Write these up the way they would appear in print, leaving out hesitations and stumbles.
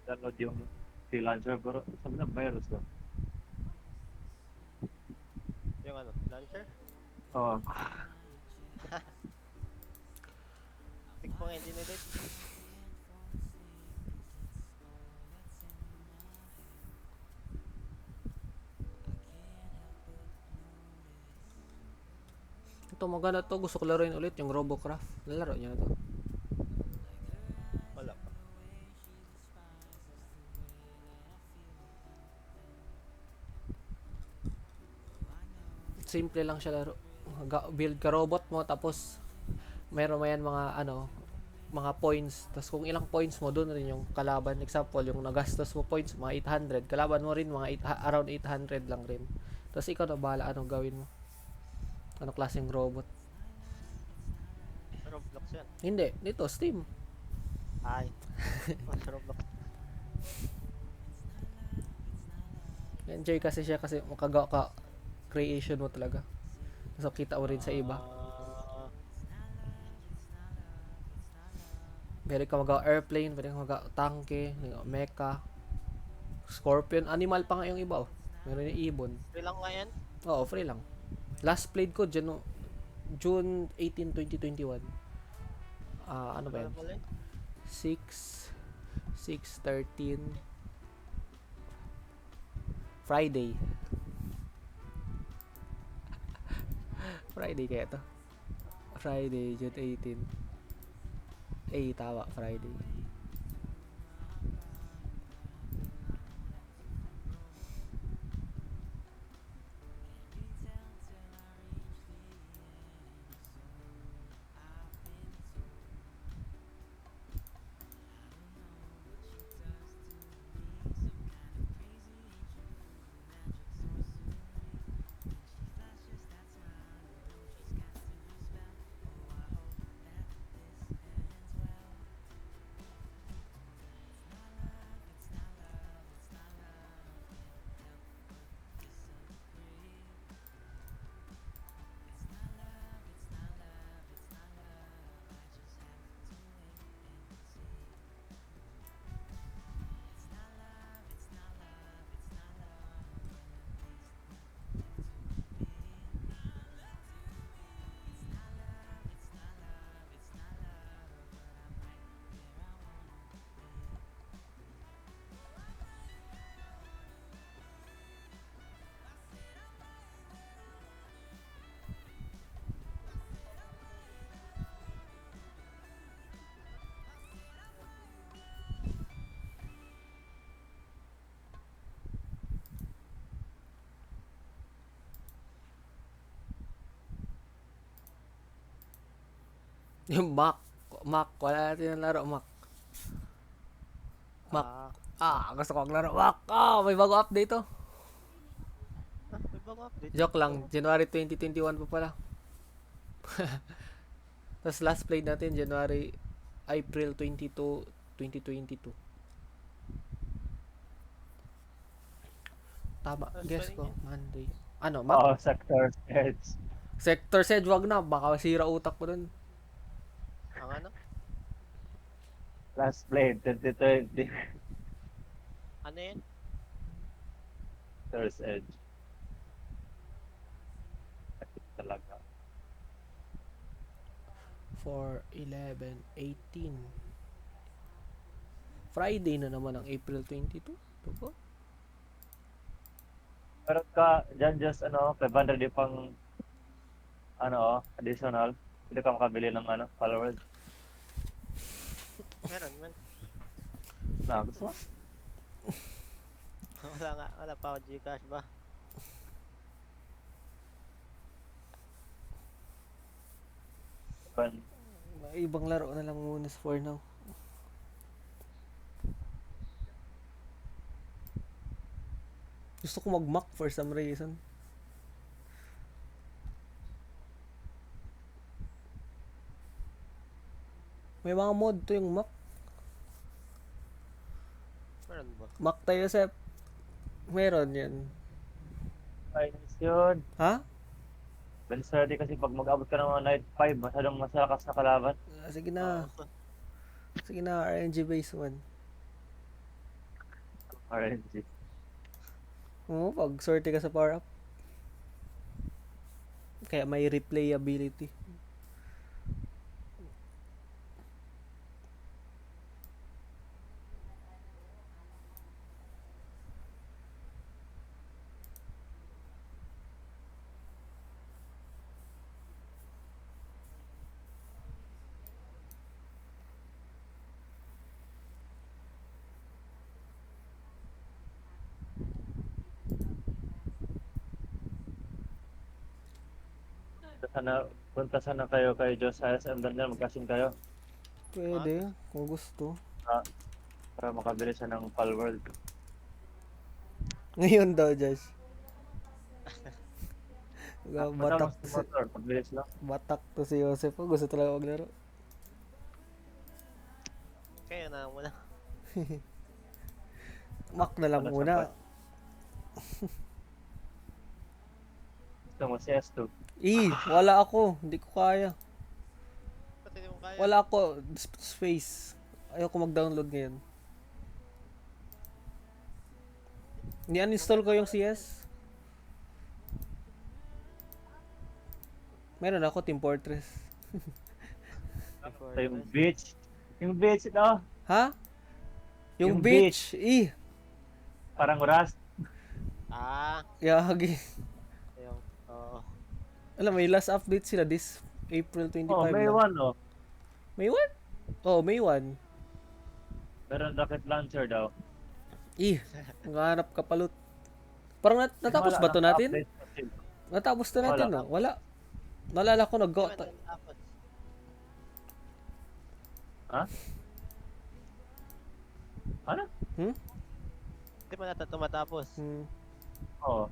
download yung freelancer pero sabi na virus ba? Yung ano, launcher? Oo. Tik mo nga dinelete. Ito maganda to. Gusto ko laruin ulit yung Robocraft. Nalaro niya na to. Wala pa. Simple lang siya laro. Build ka robot mo tapos meron mo yan mga ano, mga points. Tapos kung ilang points mo, doon rin yung kalaban. Example, yung nagastos mo points, mga 800. Kalaban mo rin, mga around 800 lang rin. Tapos ikaw na bahala anong gawin mo. Anong klaseng robot. Sa Roblox yan. Hindi, dito, Steam. Ay. Sa Roblox. Enjoy kasi siya kasi makagawa ka creation mo talaga. So, kita mo rin sa iba. Ah, Pwede ka magawa airplane, pwede ka magawa tanke, mecha, scorpion, animal pa nga yung iba oh. Meron yung ibon. free lang nga yan. Oo, free lang. Last played ko June 18, 2021. Ano ba Ano yan? pala yun? 6, 6:13 Friday. Friday kaya to. Friday, June 18. Tama, Friday. Yung Mac, wala natin yung laro, Mac. Mac. Ah, Gusto ko maglaro, Mac. May bago update to. may bago update. Joke lang, January 2021 pa pala. Tapos last played natin, April 22, 2022. Tama, Ano guess spelling ko, yan? Monday. Ano, Mac? Oo, Sector Edge. Sector Sedge, wag na, baka sira utak ko dun. Ang ano? Last played 2020. Ano yan? Sector's Edge. Talaga. 4, 11, 18. Friday na naman ang April 22. Ito po. Pero ka, dyan just ano, 500 yung pang, ano, additional. Hindi ka makabili ng ano, followers. Meron man. Na, gusto mo? Wala nga. Wala pa ako Gcash ba? Ban- May ibang laro na lang muna for now. Gusto ko mag-Mac for some reason. May mga mod to yung Mac. Meron ba? Mac tayo sa meron yan. Ay, nice yun. Ha? Ben study kasi pag mag-abot ka ng mga night 5, masyadong masalakas na kalaban. Sige na. Oo. Sige na, RNG base 1. RNG. Oo, pag sorte ka sa power up. Kaya may replayability. Punta sana kayo kay Josiah sa Daniel, magkasing kayo. Pwede, kung gusto. Ah, para makabili siya ng Palworld. Ngayon daw, Josh. Matapos Batak, sa motor, pagbilis lang. batak to si Joseph. Oh, gusto talaga maglaro. Kaya na muna. Mac na lang Ano sa muna. bus? Gusto mo CS2. Wala ako. Hindi ko kaya. Pati di mo kaya. Wala ako space. Ayoko mag-download ngayon. Ni-uninstall ko yung CS. Meron ako, Team Fortress. Before Ito yung this. beach. Yung beach ito. Ha? Yung Yung beach. Parang Rust. Ah, Yagi. yung, oo. Alam, may last update sila this April 25 Oh, may lang. one oh. May 1? Oh, may 1. Meron rocket launcher daw. Nganap ka palut. Parang natapos Wala ba to nang natin? update kasi. Natapos na natin, Wala. no? Wala. Nalala ko nag-go. Di man natapos. Ha? Ano? Di man nata tumatapos. Oo.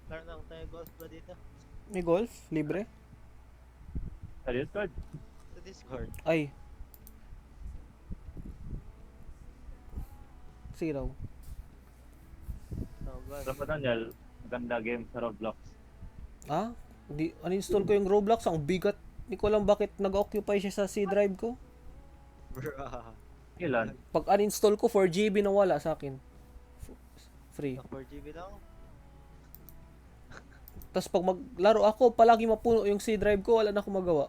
Meron lang tayo golf ba dito? May golf? Libre? Sa Discord. Sa Discord. Ay. Sige raw. No, golf. Alam mo Daniel, maganda game sa Roblox. Ah? Hindi, uninstall ko yung Roblox. Ang bigat. Hindi ko alam bakit nag-occupy siya sa C drive ko. Bruh. Ilan? Pag uninstall ko, 4 GB na wala sa akin. Free. 4 GB lang. Tapos pag maglaro ako, palagi mapuno yung C drive ko. Wala na akong magawa.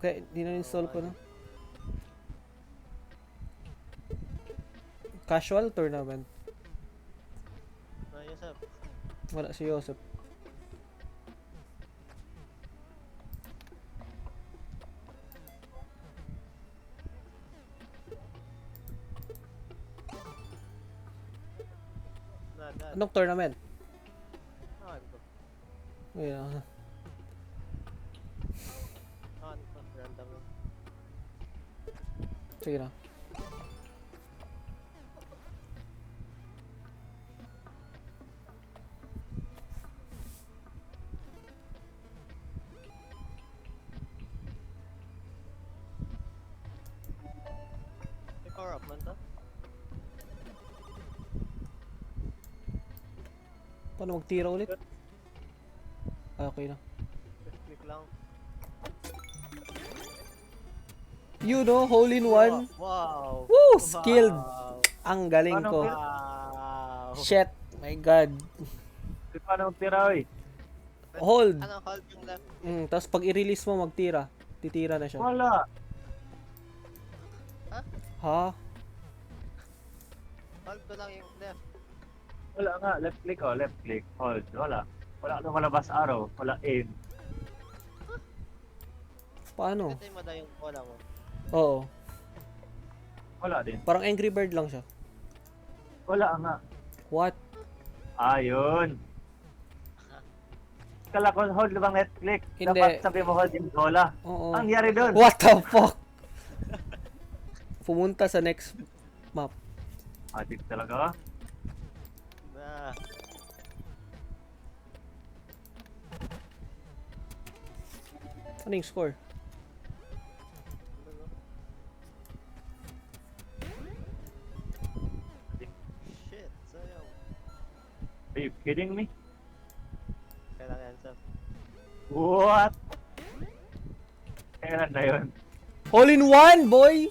Kaya din-install ko na. Casual tournament. Ayos up. Wala si Joseph. Nada. Anong tournament? Ano ko? Ayun. Ano ko? Random lang. Sige na. May power up man to? Paano magtira ulit? Ah, okay na. Click lang. You know, hole in one. Wow. Woo! Skilled. Wow. Ang galing Paano ko. Wow. Shit. My God. Di paano magtira oy? Hold. Ano, hold yung left. Tapos pag i-release mo, magtira. Titira na siya. Wala. Ha? Hold ko lang yung left. Wala nga. Left click oh. Left click. Hold. Wala. Wala nang malabas arrow. Wala aim. Paano? Ito yung mada yung bola mo. Oo. Wala din. Parang Angry Bird lang siya. Wala nga. What? Ayun. Kala ko hold bang left click. Hindi. Dapat sabi mo hold yung bola. Oo. Ang yari doon. What the fuck? Pumunta sa next map. Adik talaga. Na. Ano yung score? Shit, sayang. Are you kidding me? Kailangan yan, Sam. What? Kailan na yun? All in one, boy!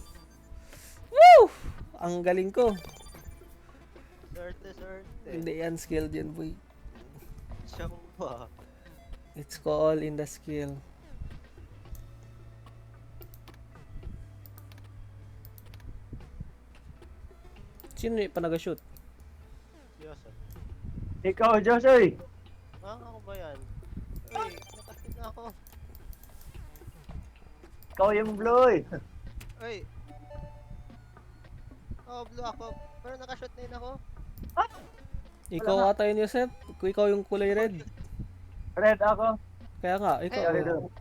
Woo! Ang galing ko. Swerte. Hindi yan skill yan, boy. Chamba. It's all in the skill. Sino yung pa nag-shoot? Seryoso. Ikaw, Josh, oy! Ako ba yan? Uy, nakakit na ako. Ikaw yung blue, eh. Uy. Oh, blue ako. Pero nakashoot na yun ako. Ikaw ata yun, Yosef. Kung ikaw yung kulay red. Red ako. Kaya nga, ikaw. Sorry, do.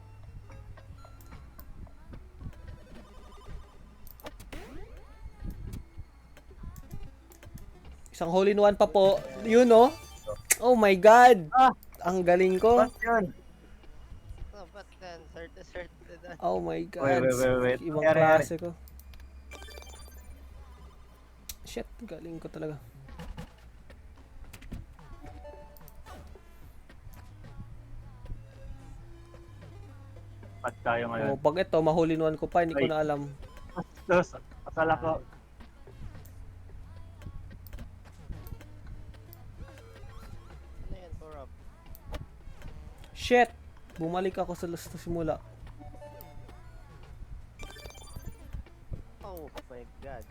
Isang hole in one pa po. Yun, oh. Oh my God. Ah! Ang galing ko. Ba't yun? Oh, but then, swerte na. Oh my God. Wait. Ibang Yari. klase ko. Shit, galing ko talaga. Ba't tayo Oh, ngayon? pag ito, mahuli one ko pa, hindi ko Ay. na alam. Sus, asala ko. Ano yan, Korab? Shit! Bumalik ako sa simula. Oh my God.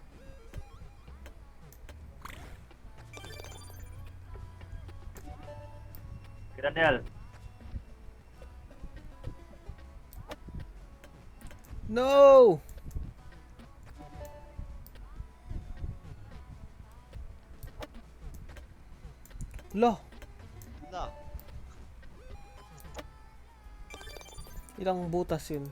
Daniel. No! Lo, No. ilang butas yun?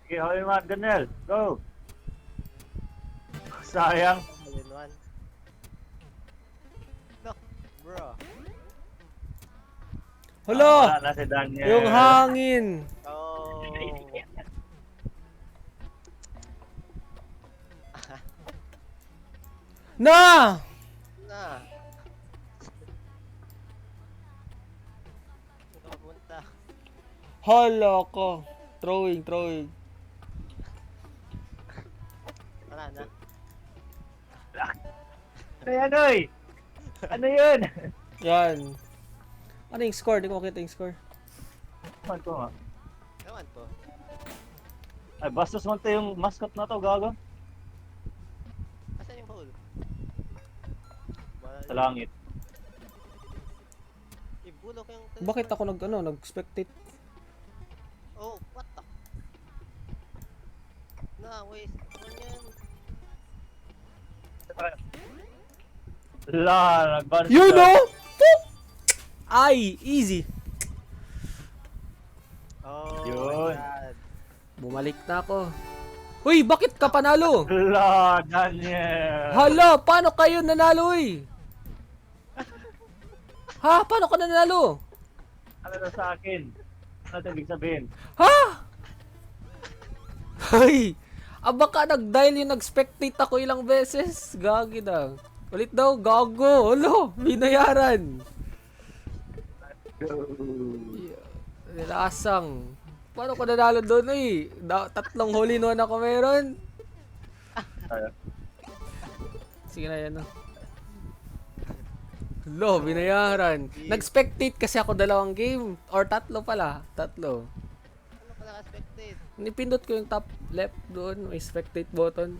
Sige, holy man, Daniel. Go! Sayang. All in one. No, bro. Hala! Wala na si Daniel. Yung hangin! Oh. Na! Na. Ito mapunta. Hala ko. Throwing. Wala na. Ano yan, oy? Ano yun? Yan. Ano yung score? Di ko makita yung score. Man ko nga. Ewan ko. Ay, bastos man to yung mascot na to, gago. Asan yung hole? Sa langit. Ibulok yung Bakit ako nag-spectate? Oh, what the? Na, waste. Ano yan? Nagbanos You ka. know? Ay, easy. Oh, Yun. my God. Bumalik na ako. Uy, bakit ka panalo? Daniel. Hala, paano kayo nanalo eh? Ha? Paano ka nanalo? Ano na sa akin? Ano ito ibig sabihin? Ha? Ay! Baka nag-dial yung nag-spectate ako ilang beses. Gagi na. Ulit daw, gago. Alo, binayaran. Nilasang. Paano ko nanalo doon eh? Tatlong hole in one ako meron. Tayo. Sige na yan. Lo, binayaran. Nag-spectate kasi ako dalawang game. Or tatlo pala. Tatlo. Ano ka naka-spectate? Nipindot ko yung top left doon. May spectate button.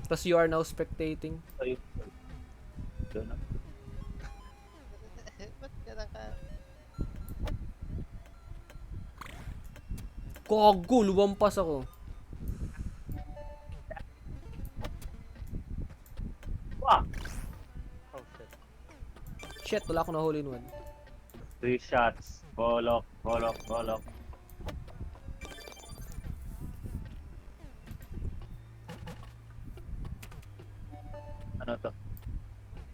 Tapos you are now spectating. Tayo. Doon na. Ba't ka naka... Gago, lumampas ako. Wah! Oh, shit. Shit, wala ako na hole in one. 3 shots. Bolok. Ano to?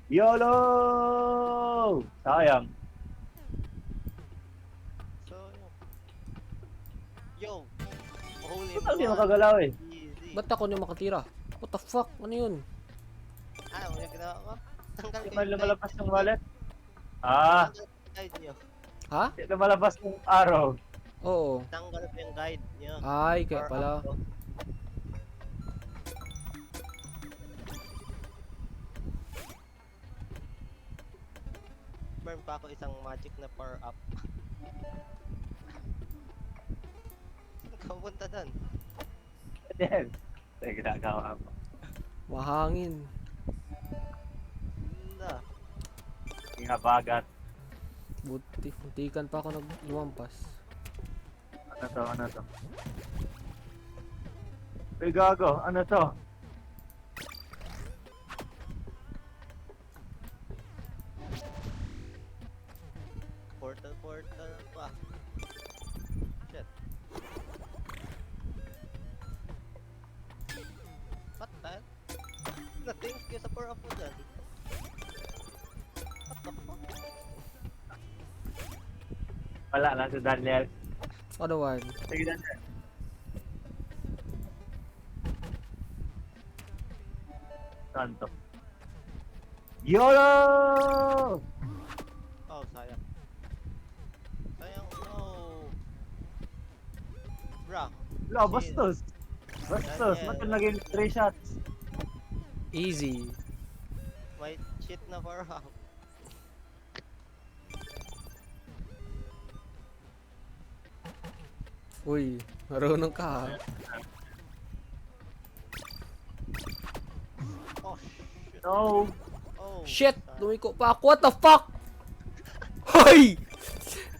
YOLO! Sayang. So, yo. Holy Ba't hindi makagalaw eh? Easy. Ba't ako na makatira? What the fuck? Ano yun? mo yung ginawa ko? Tanggal Hindi ko man yung lumalabas guide. yung wallet. Ah, Tanggal ko yung guide nyo. Ha? hindi lumalabas yung arrow. Oo. Tanggal ko yung guide nyo. Ay, kaya Power pala. up ko. Meron pa ako isang magic na power up. Saan ka pupunta doon? Yan. Ito yung ginagawa mo. Mahangin. Wala. Yung habagat. Butikan pa ako lumampas. Ano to? Uy, gago. Ano to? Portal pa. Shit. What the hell? Nothing. Kaya sa power up mo dyan. What the fuck? Wala lang si Daniel. Ano one? Sige, Daniel. Saan to? YOLO! Oh, sayang. Sayang, no. Bra. Wala, bastos. Bastos. Daniel. Ba't yung naging 3 shots? Easy. May cheat na power up. Uy, marunong ka ha. Oh, shit. No. Oh, Shit! sayang. Lumiko pa ako. What the fuck? Hoy!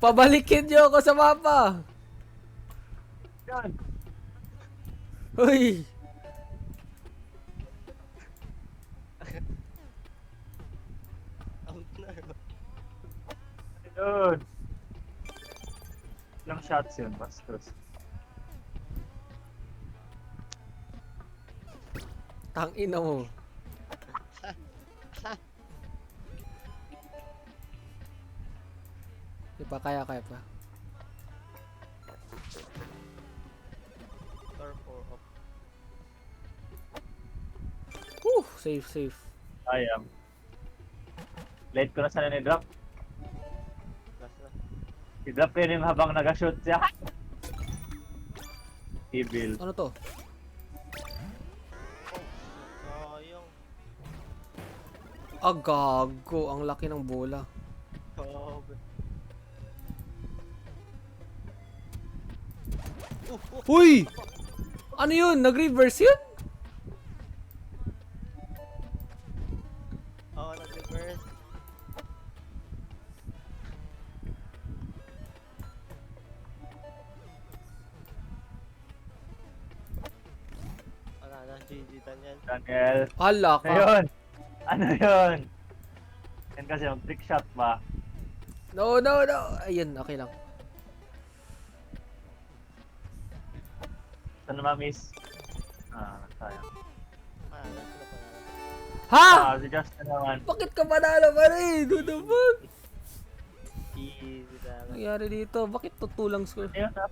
Pabalikin niyo ako sa mapa. Yan. Hoy! Out na. Yun. Ilang shots yun, bastos. Tangina mo. Di pa kaya pa. Star power up. Safe. Sayang. Late ko na sana ni-drop. Last na. I-drop ko yun yung habang nag-shoot siya. Evil. Ano to? Sayang. Gago. Ang laki ng bola. Grabe. Uy! Ano yun? Nag-reverse yun? Oh, nag-reverse. Wala na, GG Daniel. Daniel. Hala Ano ka. yun? Ano yun? Yan kasi yung trick shot ba? No. Ayun, okay lang. Saan na ma-miss? Sayang. Ah, last na pala. Ha? Si Justin naman. Bakit ka panalo pa rin? Who the fuck? Easy talaga. Nangyari dito? Bakit tutulang score? Ayun na.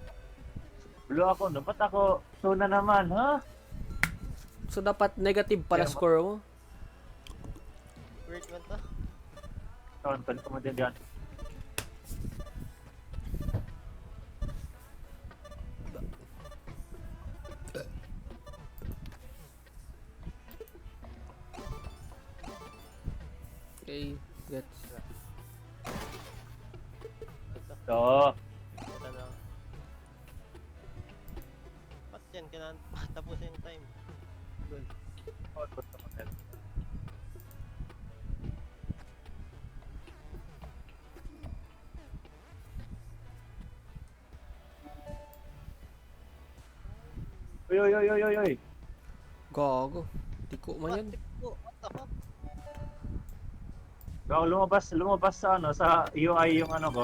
Blue ako, no? Ba't ako? Tuna naman, ha? So dapat negative pala Kaya- score mo? Weird man to. Tonton ko mo din yan. Okay, gets. Ito, So, ito na. Ba't yan? Kailangan tapusin yung time. Good. gusto ko din. Uy. Gago. Tiko mo yan. What the fuck? Gago, lumabas sa ano, sa UI yung ano ko.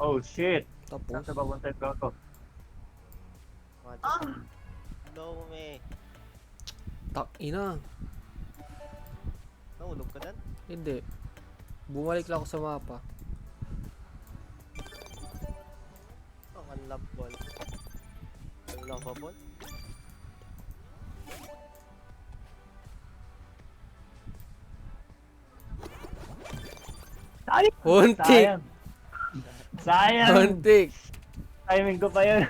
Oh shit. Saan Tapos. sa babang type ko? Magic. Blow me. Ina. Nahulog ka dan? Hindi. Bumalik lang ako sa mapa. Oh, unlove ball. Unlovable. Sayang! Huntik! Sayang! Sayang! Huntik! Timing ko pa yun.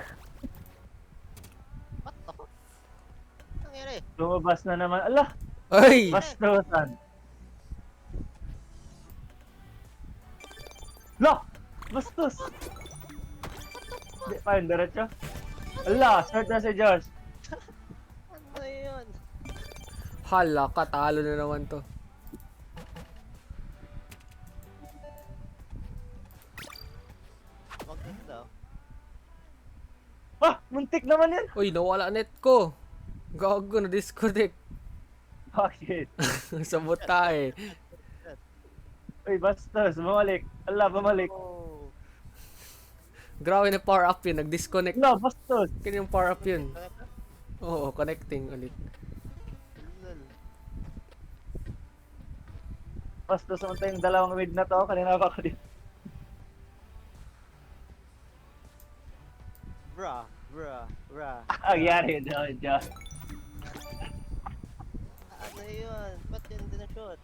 What the fuck? Nangyari? Lumabas na naman. Ala! Ay! Bastusan! La! Bastos! Hindi pa yun, diretso. Ala! Start na si Josh. Ano yun? Hala ka, talo na naman to. Wag dito daw. Ah! Muntik naman yan! Uy, nawala net ko. Gago na disconnect. Bakit? Sa buta eh. Uy, bastos! Bumalik! Ala, bumalik! Oh. Grabe na power up yun, nag-disconnect. Ala, bastos! Kanya yung power up yun. Connect na? Oo, connecting ulit. Lol. Bastos naman tayong dalawang wig na to. Kanina pa ako dito. Bruh. Ang yari doon, Josh. Ano yun? Ba't yun din na-shoot?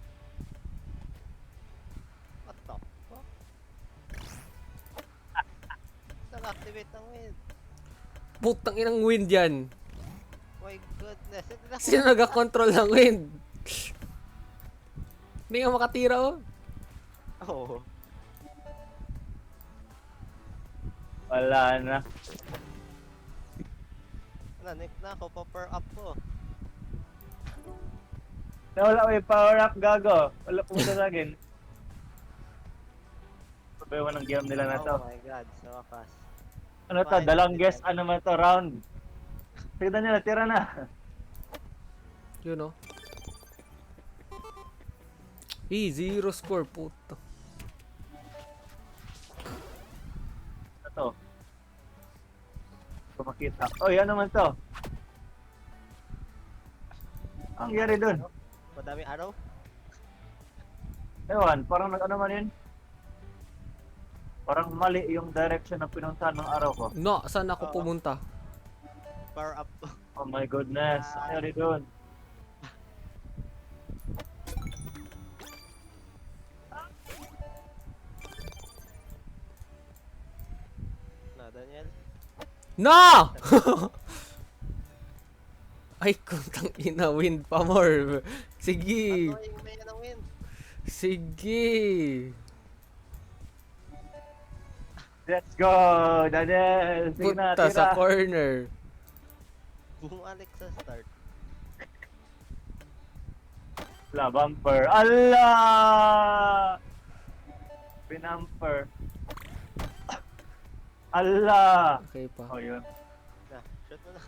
What the fuck? Nag-activate ng wind. Putang inang wind yan. My goodness. Ito na Sino nag-control ng wind? Hindi nga makatira oh. Oo. Wala na. Nanik na ako, power up ko. Nawala ko yung power up, gago. Wala pumunta sa akin. Sabayawan ng game nila na to. Oh my god, sa wakas. Ano to? The longest, ano man to, round. Tignan nyo, tira na. Yun oh. Zero score, puto. Ano to? Kung makita. Oh, yan naman to. Ang yari dun. Madaming araw? Ewan, parang nag-ano man yun. Parang mali yung direction na pinuntahan ng araw ko. No, saan ako pumunta? Power up. Oh my goodness. Ang yari dun. Na, Daniel? No! Ay, kuntang ina, wind pa more. Sige. Ano yung may ng wind? Sige. Let's go, Daniel. Sige na, Punta sa tira. corner. Bumalik sa start. La, bumper. Allah! Pinumper. Allah! Okay pa. Oh, yun. Na, shoot mo na.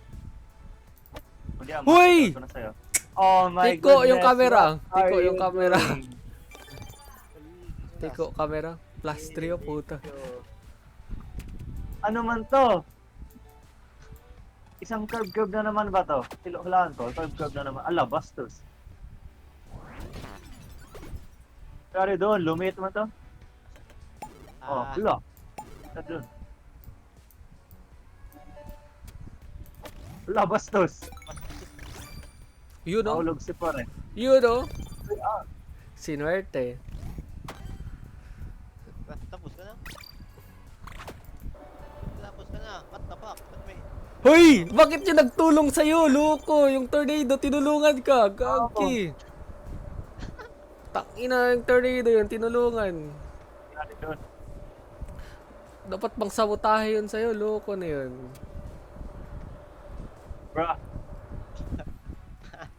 Hindi, Hoy! ko na sa'yo. Oh my Tiko goodness. yung camera. What Tiko are yung you camera. doing? Tiko camera. Plus 3 oh, puta. Ano man to? Isang curve na naman ba to? Hulaan ko, curve na naman. Ala, bastos. Kari doon, lumit man to? Oh, hula. Sa doon. Hula, bastos. Yun oh. Maulog si pare. Yun oh. Sinuerte. Tapos ka na? Tapos ka na. What the fuck? Ba't may... Hoy! Bakit yung nagtulong sa'yo, loko? Yung tornado, tinulungan ka. Gagi. Takina yung tornado yun, tinulungan. Kari doon. Dapat bang sabotahe yun sa'yo, loko na yun. Bro,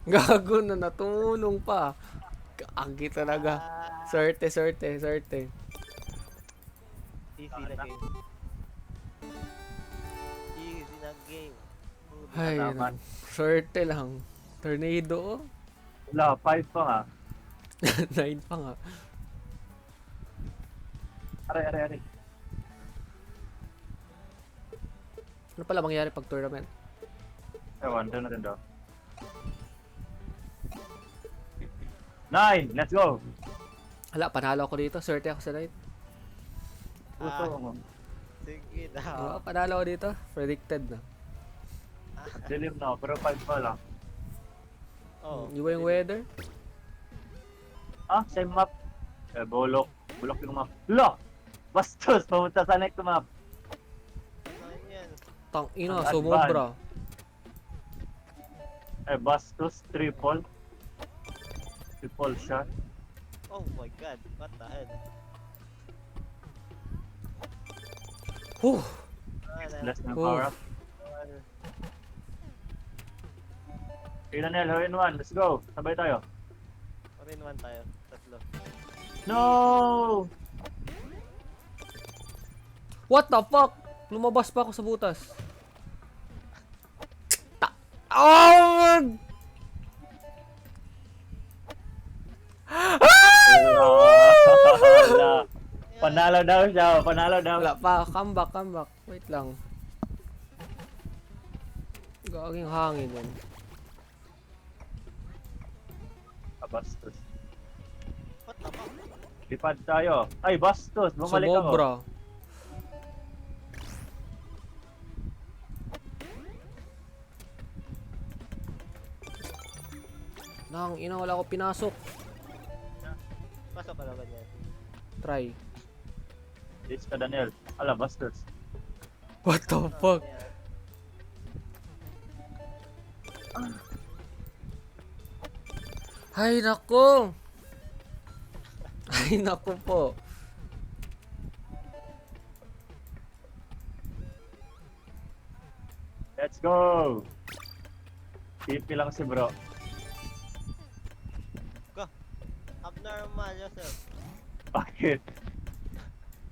Gago na, natulong pa. Gagi talaga. Ah, Swerte. easy na game. Easy na game. Ay, Salamat. swerte lang. Tornado, oh. wala, 5 pa nga. 9 pa nga. Are. Ano pala mangyari pag tournament? Ewan, doon na rin daw. 9! Let's go! Hala, panalo ako dito. Swerte ako sa night. Gusto Ah. mo. Sige daw. Panalo ako dito. Predicted na. Dilim na, pero 5 pa lang. Oh. Di ba yung weather? Ah, same map. Eh, bulok. Bulok yung map. Lo! Bastos! Pumunta sa next map. Ano yan? Tang ina, Ang sumobra. Eh, Bastos, triple. Triple shot. Oh my god, what the hell? Huh. Less than Oh. power up. Daniel, hurry in one. Let's go. Sabay tayo. Rin 1 tayo, tatlo. No! What the fuck? Lumabas pa ako sa butas. Oh! Wala. Panalo daw siya. Panalo daw. Wala pa. Comeback. Wait lang. Gaging hangin yan. Bastos. What the fuck? Lipad tayo. Ay, Bastos. Bumalik ako. Sumobra. Nang ina, wala ako pinasok. Pasok ka lang ganyan. Try. It's ka, Daniel. Ala, Bastos. What the fuck? Yan. Ay, nako. Ay, nako po. Let's go! TP lang si bro. Abnormal, Joseph. Bakit?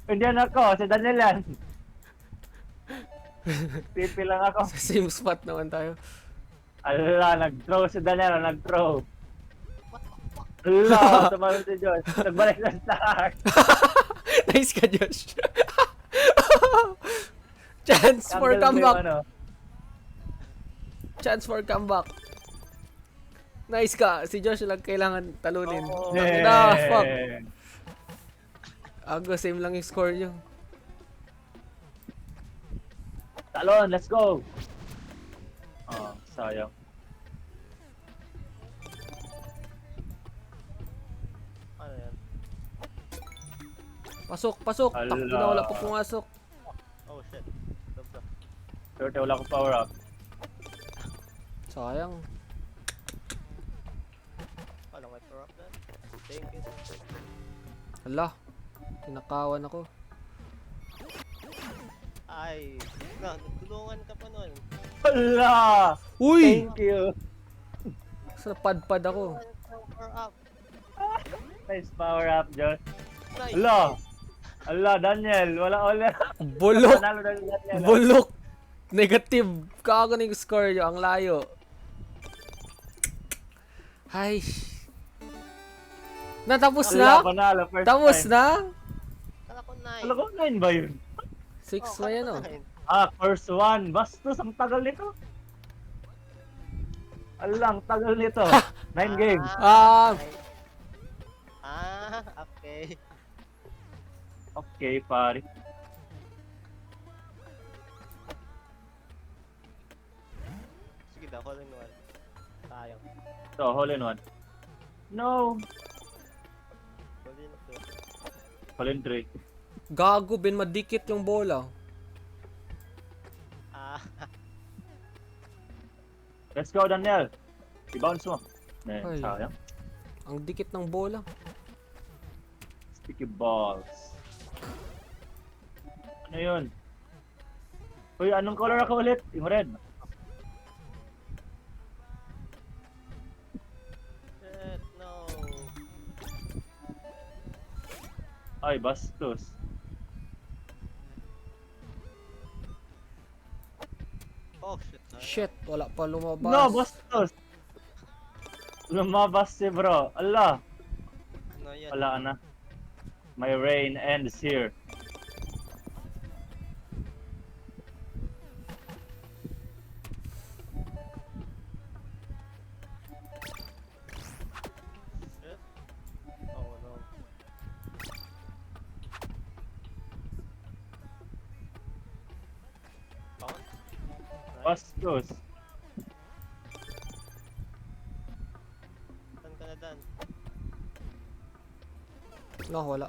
Hindi yan ako. Si Daniel yan. TP lang ako. Sa same spot naman tayo. Ala, nag-throw si Daniel. Nag-throw. Ala, tumalon si Josh. Nagbalik na start. Nice ka, Josh. Chance for comeback. Chance for comeback. Nice ka. Si Josh lang kailangan talunin. Oo. Ah, fuck. Ago, same lang yung score nyo. Talon, let's go! Oh, sayang. Ano yan? Pasok. Ala. Takbo na, wala pa pumasok. Oh shit. Dobra. Swerte, wala akong power up. Sayang. Paano may power up na? Thank you. Hala. Tinakawan ako. Ay, nagtulungan ka pa nun. Ala! Uy! Thank you! Sa padpad ako. Power up. Nice power up, Josh. Nice. Ala! Ala, Daniel, wala. Bulok! Panalo na ni Daniel. Bulok! Negative! Kago na yung score nyo. Ang layo. Ay. Natapos Ala, na? panalo, first Tapos time. na? Kala ko 9. Ala ko, 9 ba yun? 6 na yan oh. Ah, first one. Bastos, ang tagal nito. Ala, ang tagal nito. 9 games. Ah, Okay. Okay, pare. Sige daw, hole in one. Sayang. So, hole in one. No! Hole in two. Hole in 3. gago, Ben, madikit yung bola. Ah, Let's go, Daniel. I-bounce mo. Eh, Ay. sayang. Ang dikit ng bola. Sticky balls. Ano yun? Uy, anong color ako ulit? Yung red. shit, no. Ay, bastos. Oh shit. Sayang. Shit, wala pa lumabas. No, bastos! Lumabas si bro. Allah! Ano yan? Wala na. My reign ends here. Shit. Oh no. Bounce? Nice. Bastos. No, wala.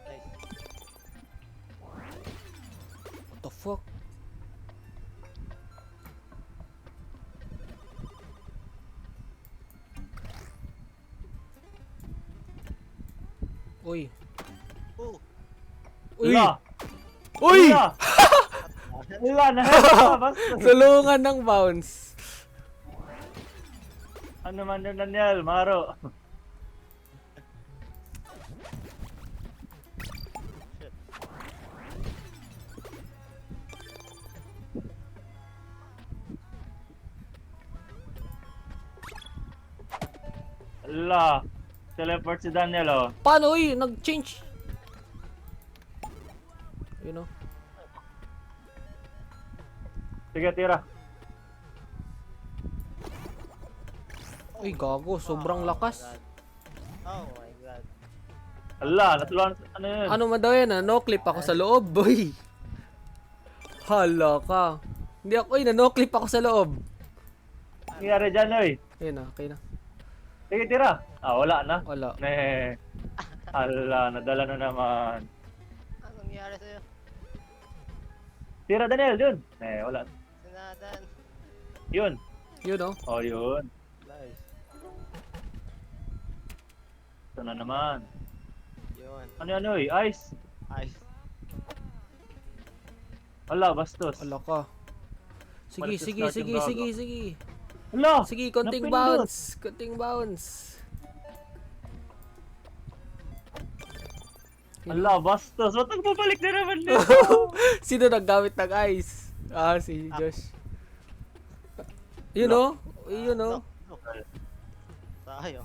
Nice. What the fuck? Uy. Oh! Uy! Wala! Uy! Wala! Wala na! Basta! Sulungan ng bounce. Ano man yun, Daniel? Maro! Shit. Wala! Teleport si Daniel, oh. Paano? Uy, nag-change. You know? Sige, tira. Uy, gago. Sobrang lakas. Oh my god. Wala! Natulungan ano yun? Ano man daw yan, no clip ako sa loob, boy. Hala ka. Hindi ako, uy, no clip ako sa loob. Nangyari dyan, oy? Ayun na, okay na. Sige, tira. Ah, wala na. Wala. Ne. Hala, nadala na naman. Anong nangyari sa'yo? Tira, Daniel, dun. Ne, wala. Sinadan. Yun. Yun, no? Oh, yun. Nice. Ito na naman. Yun. Ano, oy? Ice. Ice. Wala, bastos. Wala ka. Sige, Balik sa sige, start sige, yung gago. sige, sige. Wala! Sige, konting Napindot. bounce. Konting bounce. Wala, bastos. Ba't nagbabalik na naman dito? Sino naggamit ng ice? Ah, si Josh. You know? You know? No. Tayo.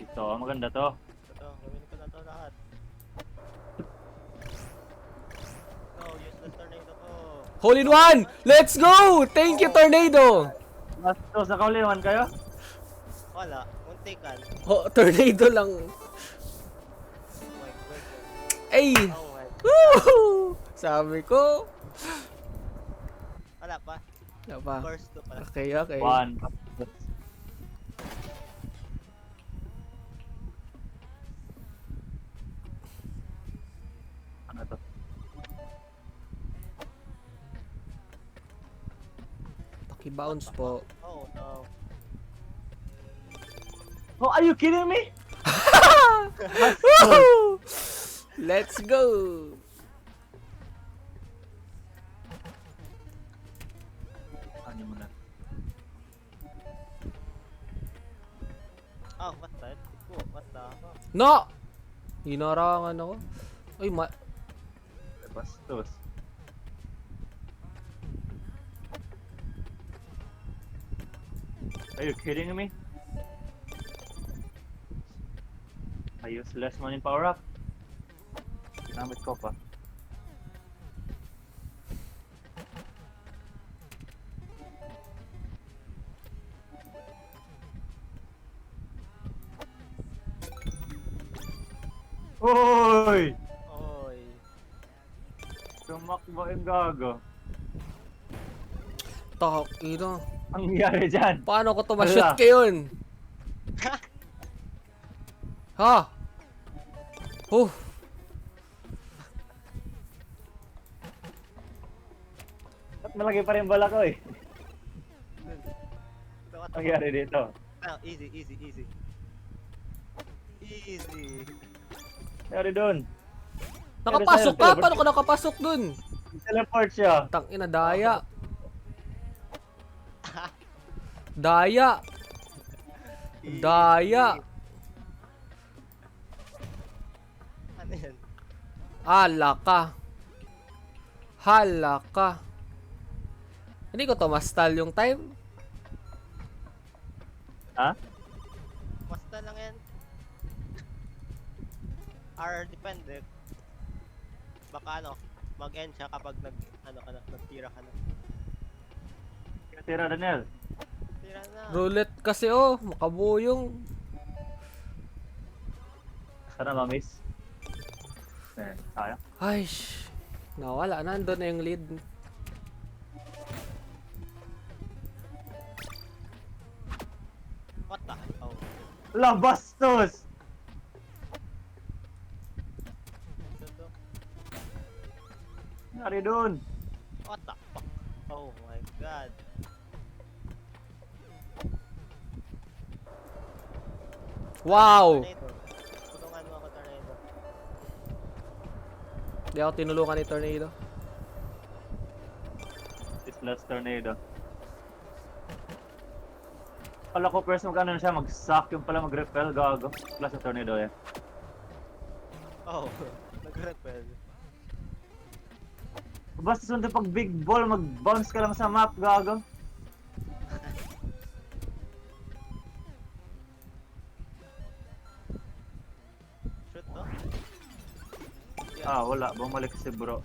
Ito, maganda to. Ito, gawin ko na to lahat. No, useless tornado ko. Hole in one! Let's go! Thank you, Tornado! Bastos, nakauliwan kayo? Wala, muntikan. Oh, tornado lang. Oh my god. Ay! Oh my god. Woo! Sabi ko. Wala pa. Wala pa. First to pala. Okay, okay. One. Ano to? Paki-bounce po. Oh no. Oh, are you kidding me? Woo! Let's go! Ano mo na? Oh, what the? Oh, what the? No! Hinarangan ako. Uy, Bastos. Are you kidding me? I use less money power up. Ginamit ko pa. Hoy! Oy. Tumakbo yung gago. tak, ino. Ang nangyari dyan? Paano ko to ma-shoot Hala. ka yun? Ha? Huh. Ba't malaki pa rin bala ko eh? What Ang nangyari dito? Ah, easy, easy, easy. Easy. Nangyari doon? Nakapasok ka? Paano ka nakapasok dun? Teleport siya. Tang ina, daya. Daya. Daya. Ano yan? Hala ka. Hala ka. Hindi ko to ma-stall yung time. Ha? Basta lang yan. R depende. Baka ano, mag-end siya kapag nagtira ka na. Tira, Daniel. Tira na. Roulette kasi oh, makabuyong. Sana ma-miss. Eh, sayang. Ay, nawala. Nandun na yung lead. What the? La, bastos! Ito. Nari doon. What the fuck? Oh my god. Wow! Tornado. Tulungan mo ako, Tornado. Di ako tinulungan ni Tornado. This last tornado. Kala ko first mag-ano na siya, mag-suck yung pala mag-repel, gago. Plus sa tornado eh. Oh, nag-repel. Basta sunod pag big ball, mag-bounce ka lang sa map, gago. Shoot to? Ah, wala. Bumalik si bro.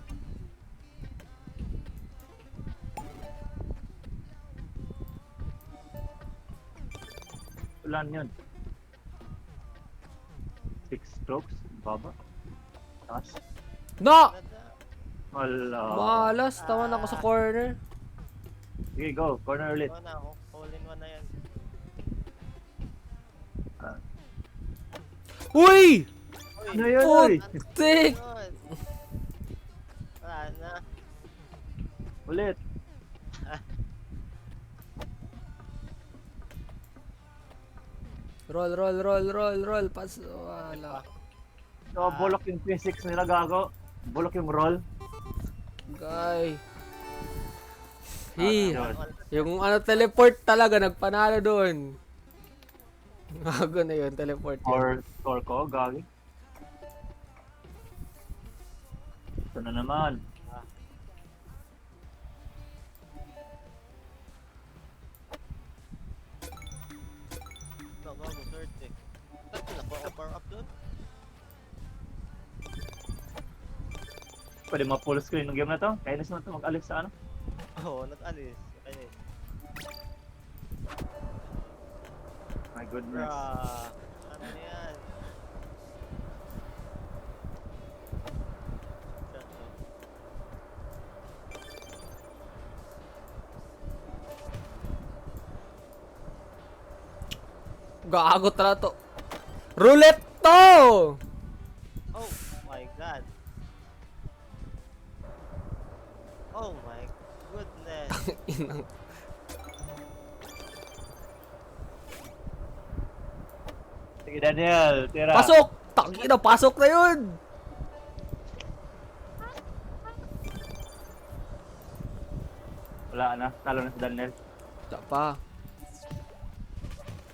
Ulan yun. 6 strokes. Baba. Taas. No! Nada. Wala. Malas, tawan ako sa corner. Sige, go. Corner ulit. Ito na ako. All in one na yan. Uy! Ano yun, oy? Putik! Yun. Wala na. Ulit. Roll, roll, roll, roll, roll. Pas, wala. So, bulok yung physics nila, gago. Bulok yung roll. Guy. Hey, Yun. yung ano teleport talaga nagpanalo doon. Gago na yun, teleport yun. Or score ko, gagi. Ito na naman. No, go, 30. Tapos na ako power up doon. Pwede ma-full screen ng game na to. Kainis naman to mag-alis sa ano. Oo, nag-alis. Kaya My goodness. Bruh. Ano na yan? Shut up. Gago talaga to. Roulette to! Oh my god. Oh my goodness. Inang. Sige, Daniel. Tira. Pasok! Tangina, pasok na yun! Wala na. Talo na si Daniel. Wala pa.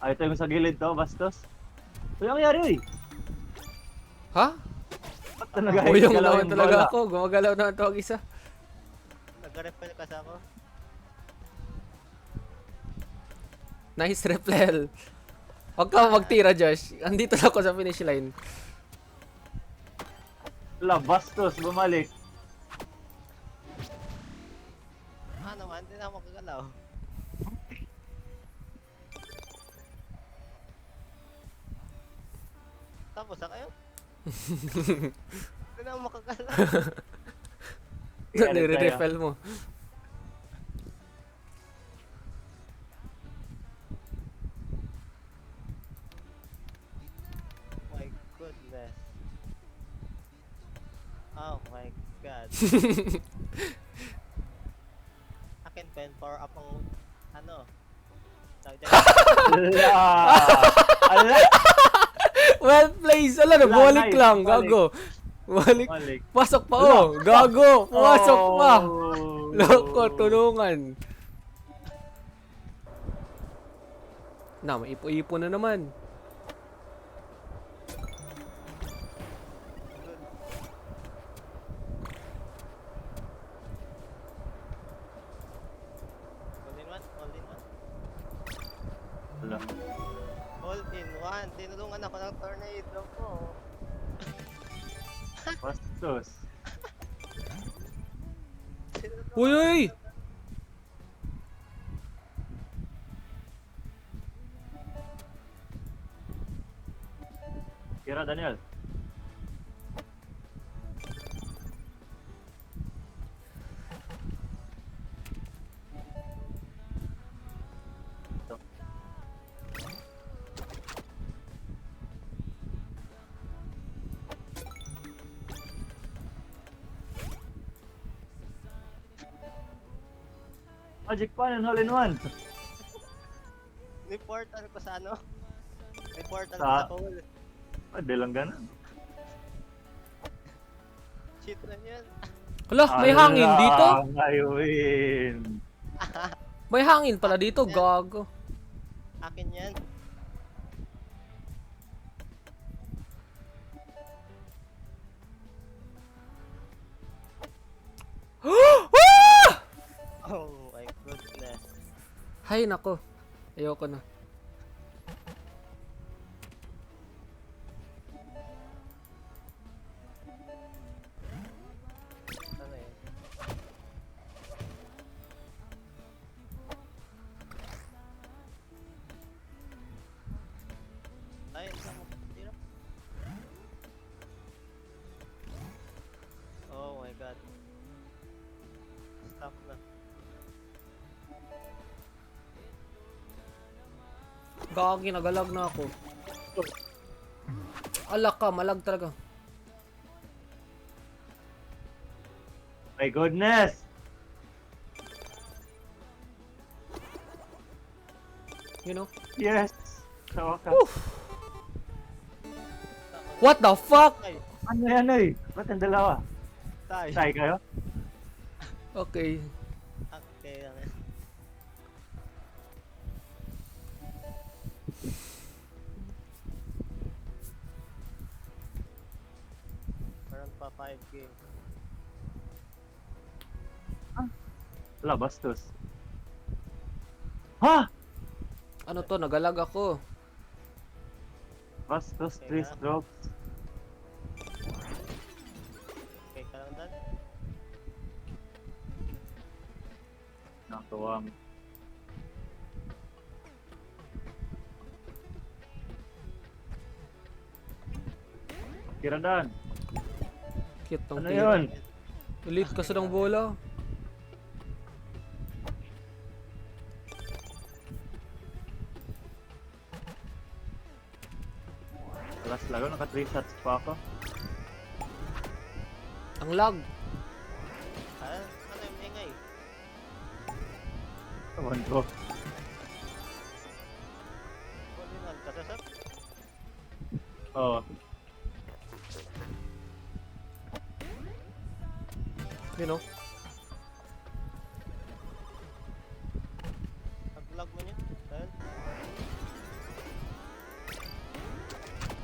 Ay, ito yung sa gilid to, bastos. Ano yung nangyari, uy? Ha? Ba't talaga Uyong galaw naman yung talaga bola? ako. Gumagalaw na ito ang isa. Nag-repel kasi ako. Nice repel. Huwag ka magtira, Josh. Andito na ako sa finish line. Wala, bastos. Bumalik. Ah naman, hindi na ako makagalaw. Tapos na kayo? Hindi na ako makagalaw. Nire-repel mo. My goodness. Oh my god. Akin pen power up ang ano. Ala! Ala! Well placed. Ala, Wala, nabalik nice. lang. Balik. Gago. Balik. Bumalik. Pasok pa, oh. Gago. Pasok pa. Oh. Loko, tulungan. Na, maipo-ipo na naman. All in one, all in one. Wala. All in one. Tinulungan ako ng tornado ko. Bastos. Uy, uy! Tira, Daniel. Magic pan and all-in-one. May portal ko sa ano? May portal ko Sa- sa hole. Pwede lang ganun. Cheat lang yan. Hala, may hangin dito? Ngayon. May hangin pala dito, gago. Akin yan. Oh my goodness. Hay nako. Ayoko na. Ano yun? Ay, saan mo tira? Oh my god. Stop na. Gagi, nagalag na ako. Alak ka, malag talaga. My goodness. You know? Yes. Sa wakas. What the fuck? Ay, Ano yan eh? Ba't ang dalawa? tayo. Tay kayo? Okay. Okay lang yan. Meron pa 5 games. Wala, bastos. Ha? Ano to? Nagalag ako. Bastos, Okay 3 na. strokes. Okay ka lang dad? Nakatuwang. Kiradan. Cute ng Ano tira. yun? Ulit ka sa ng bola. Last laro, naka 3 shots pa ako. Ang lag. Ano yung ingay? Ewan ko. Kulinan ka sasap? Oo. You know? Nag-vlog mo niya? Dahil?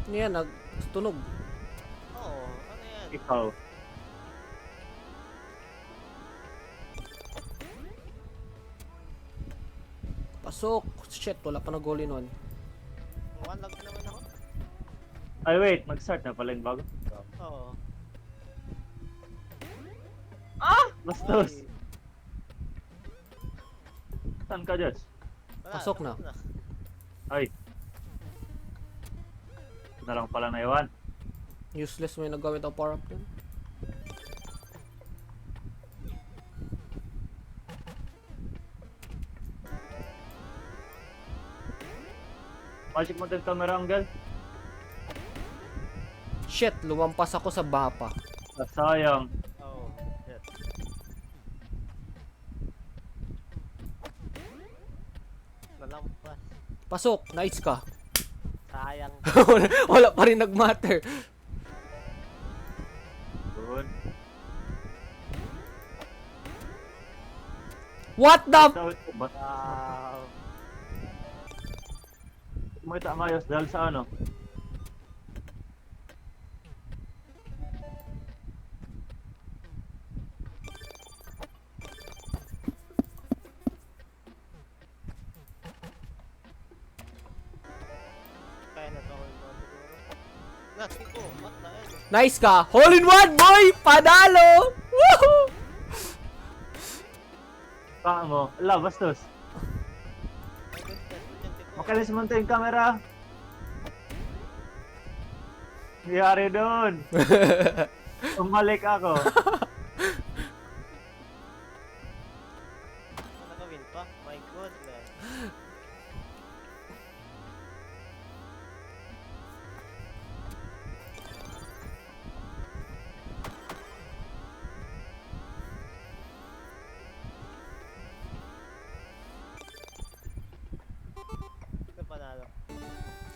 Ano yan? Nagtunog. Oo, ano yan? Ikaw. Pasok. Shit, wala pa nag-goal in one. One lag na naman ako? Ay wait, mag-start na pala yung bago. Oo. Bastos. Uy, Saan ka, Josh? wala, Pasok na. tapos Ay. Ito na lang pala na iwan. Useless may naggamit ang power up din. Magic mo din camera angle. Shit, lumampas ako sa bapa. Ah, sayang. Oo, shit. Nalampas. Pasok, nice ka. Sayang. Wala pa rin nag-matter. Good. What the? Ba't Wow. mo ita mayos dahil sa ano? Kaya na to hold on siguro. Nasi ko, what the hell? Nice ka. Hole in one, boy! Panalo! Woohoo! Paa mo. Ala, bastos. My goodness, estudyante ko. Makalis mo yung camera. Nangyari doon. Umalik ako. Ano nagawin pa? My goodness.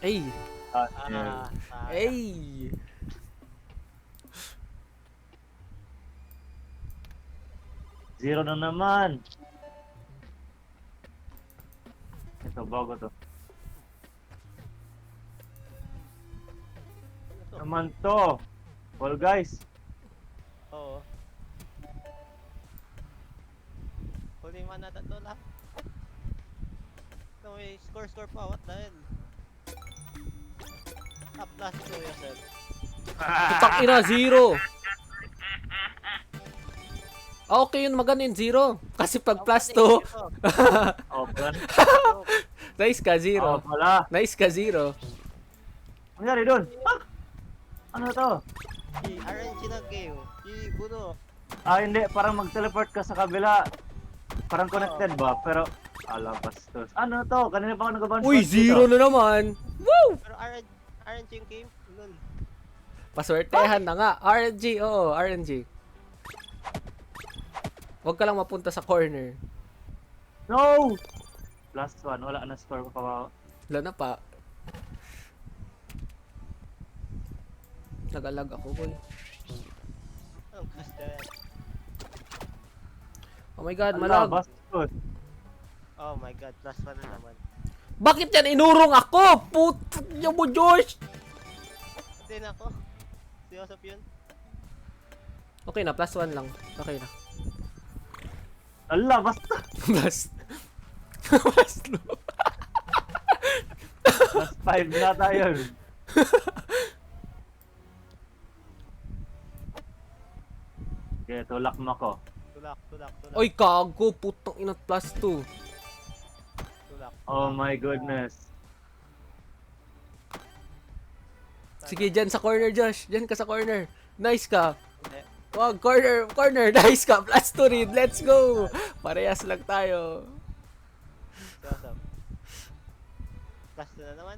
Ay! Ah, Ay! Zero na naman. Ito, bago to. ano to? Naman to. Well, guys. Oo. Huli man na to lahat. So, may score pa. What the hell? Up plus to yourself. Putang ina, zero! Okay yun, maganin, zero. Kasi pag plus 2, Oh, plan. nice ka, Oh, zero. pala. Nice ka, zero. Ang nangyari doon? Ah! Ano to? RNG na game. Buno. Ah, hindi. Parang mag-teleport ka sa kabila. Parang connected ba? Pero, bastos. Ano to? Kanina pa ako nag-bounce Uy, back zero dito. na naman. Woo! Pero RNG yung game? Lol. Paswertehan na nga. RNG, oo, RNG. Huwag ka lang mapunta sa corner. No! Last one. Wala na score pa pa. Wala na pa. Nagalag ako, boy. Anong gusto yan? Oh my god, malag. Bastos. Oh my god, plus 1 na naman. Bakit yan inurong ako? Puto niyo mo, George! Hindi na ako. Siyosop yun. Okay na, plus 1 lang. Okay na. Basta. Plus. Plus 2. Plus 5 na tayo. Okay, tulak mo ko. Tulak. Oy, kago. Putang ina, plus 2. Tulak. Oh my goodness. Sige, dyan sa corner, Josh. Dyan ka sa corner. Nice ka. Hindi. Wag, corner. Nice ka. Plus 2 rin. Let's go. Parehas lang tayo. Siyosop. Plus 2 na naman.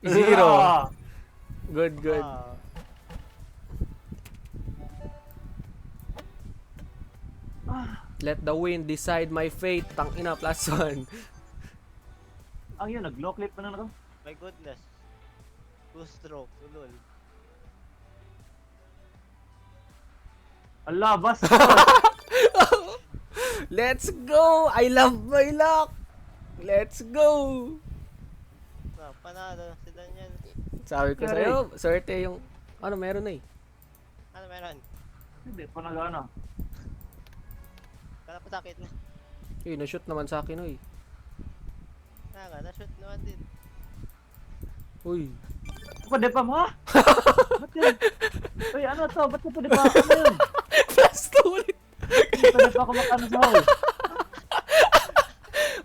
Zero. Ah! Good. Let the wind decide my fate. Tang ina, plus 1. Ang yun, nag-low clip pa na ako. My goodness. 2 strokes. Ulol. Basta. Let's go! I love my luck! Let's go! Panalo sila niyan. Sabi ko sa'yo, swerte yung... Ano, meron na eh. Ano meron? Hindi pa nag-ano. Kala pa sakit na. Eh, na-shoot naman sa akin, oy. Na-shoot naman din. Uy. Pwede pa mo, ha? Ba't yun? Uy, ano to? Ba't pwede pa ako yun? Plus 2 ulit! Pwede pa ako makano sa hall.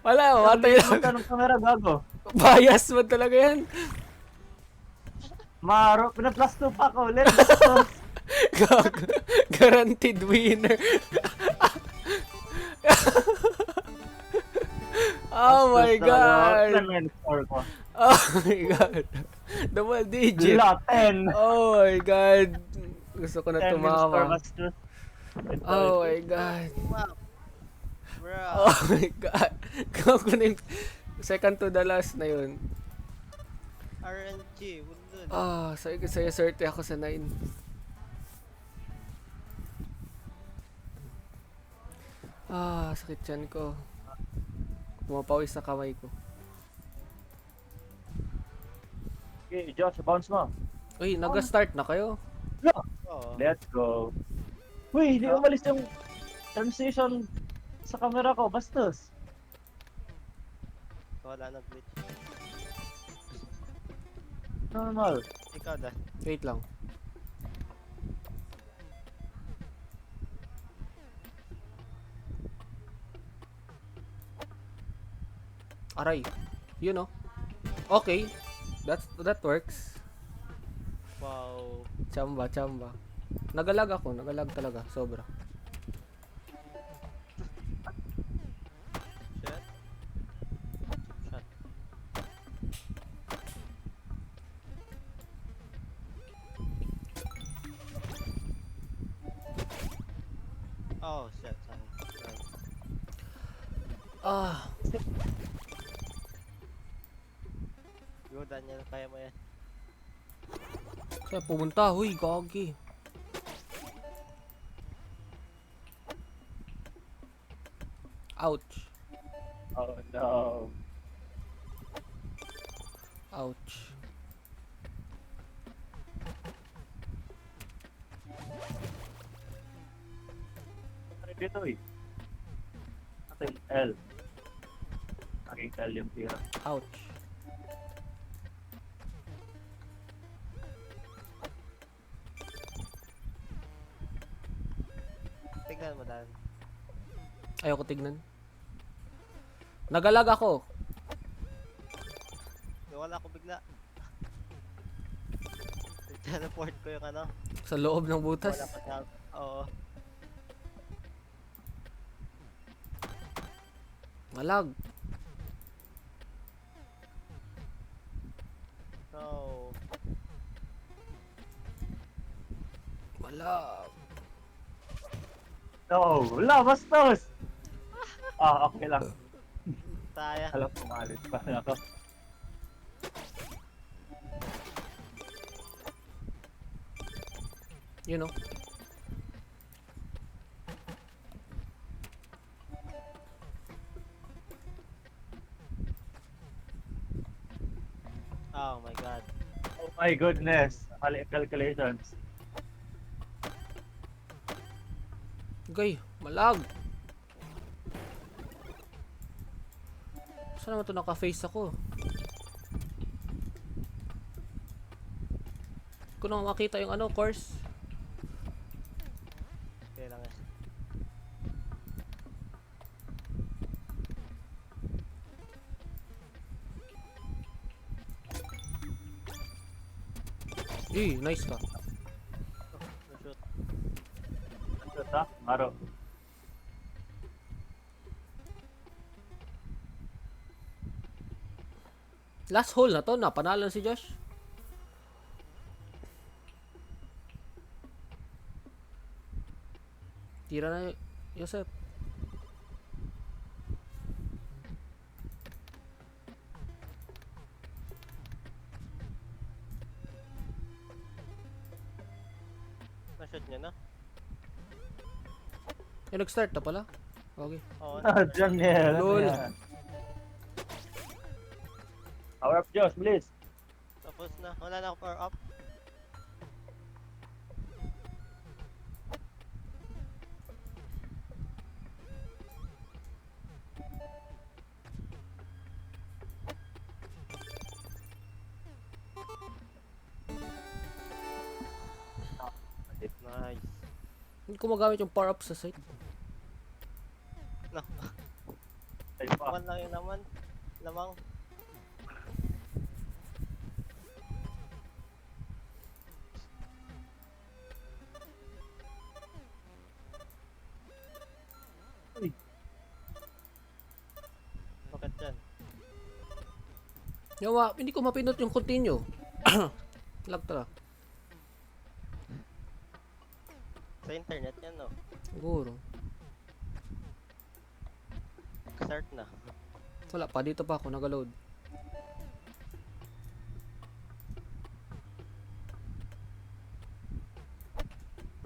Wala, matay lang. Magkanong camera, gago. Bias mo talaga yan. Maro, pina-plus 2 pa ako. Let's go. Guaranteed winner. Oh my god. Oh my god. Double digit. Gila, 10. Oh my god. Gusto ko na 10 tumawa. Bastos. Oh my god. Wow. Bro. Oh my god. Gago na yung second to the last na yun. RNG. Ulol. Ah, sabi ko sa'yo, swerte ako sa 9. Ah, sakit yan ko. Pumapawis sa kamay ko. Okay, Josh, bounce mo. Uy, nag-start na kayo? Oo. Let's go. Uy, hindi umalis yung transition sa camera ko. Bastos. Wala na glitch. Normal. Ikaw da. Wait lang. Aray. Yun oh. Okay. That works. Wow. Chamba. Nagalag ako. Nagalag talaga. Sobra. Shot. Shot. Oh, shit. Sorry. Ah. Run yan, kaya mo yan. Saan pumunta? Huy, gagi. Ouch. Oh no. Ouch. Ano dito eh? Ating L. Aking L yung tira. Ouch. Tignan mo, Dan. Ayoko tignan. Nagalag ako. Nawala ko bigla. Teleport ko yung ano. Sa loob ng butas. Wala pa sa... Oo. Malag. No. Malag. No! Wala! Bastos! Ah, okay lang. Saya. Alam ko, maalit pa na ako. You know. Oh my god. Oh my goodness! Mali ang calculations. Gay, malag. Saan naman ito naka-face ako? Kung na makita yung ano, course. Okay lang eh. Nice ka. Shoot. Ano ta? Maro. Last hole na to, napanalo na si Josh. Tira na, Yosef. Na-shoot niya na? Nag-start na pala. Okay. Oo. Ah, Janelle. Lol. Power up, Josh, please. Tapos na. Wala na ako power up. Nice. Hindi ko magamit yung power up sa site. No. Ay pa. Laman lang yung laman. Lamang. Uy. Bakit yan? Hindi ko mapindot yung continue. Lag tala. Sa internet yan, no? Siguro. Start na. Wala pa, dito pa ako nag-load.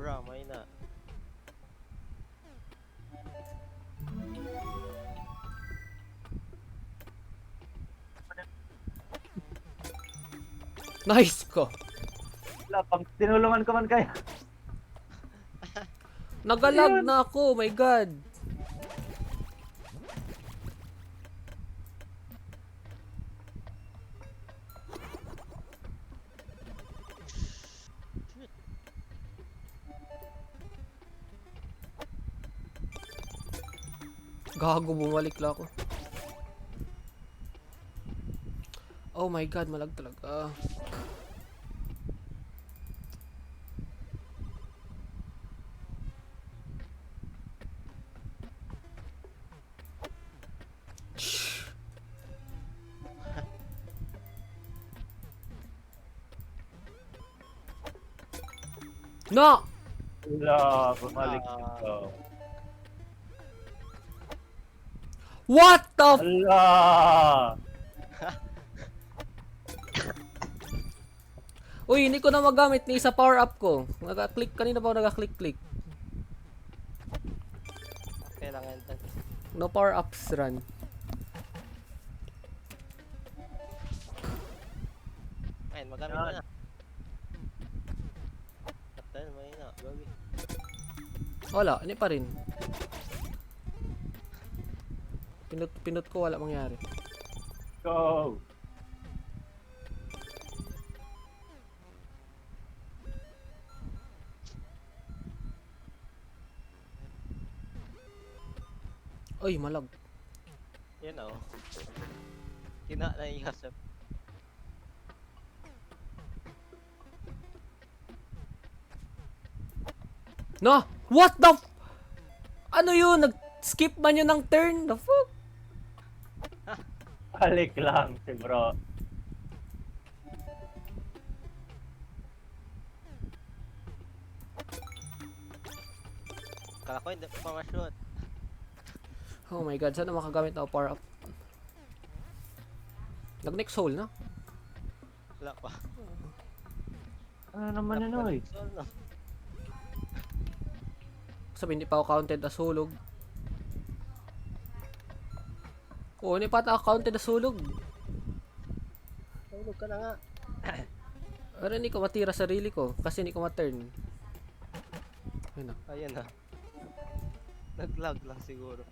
Bro, may na. Nice ko. Wala, pang tinulungan ko man kaya. Nagalag na ako, my god. Gago, bumalik lang ako. Oh my god, malag talaga. No! Wala, bumalik ito. What the f- Wala! Uy, hindi ko na magamit ni isa power up ko. Naka-click kanina pa ako naka-click. Okay lang yan. No power ups run. Ayun, magamit Yan. mo na. Kaptan, may na. Gagi. Wala, hindi pa rin. Pinot ko, wala mangyari. Go! Uy, malag. Yan o. Kina na ihasap. No! What the f... Ano yun? Nag-skip man yun ng turn? The fuck? Balik lang si bro. Kala ko hindi pa ma-shoot. Oh my god, sana makagamit ako power up. Nag-next hole na. Wala pa. Ano naman yun oy? So, no. Sabi hindi pa ako counted as hulog. Oo, hindi pa ako counted as hulog. Tulog ka na nga. Pero hindi ko matira sarili ko kasi hindi ko ma-turn. Ayun na. Ayan na. Nag-lag lang siguro.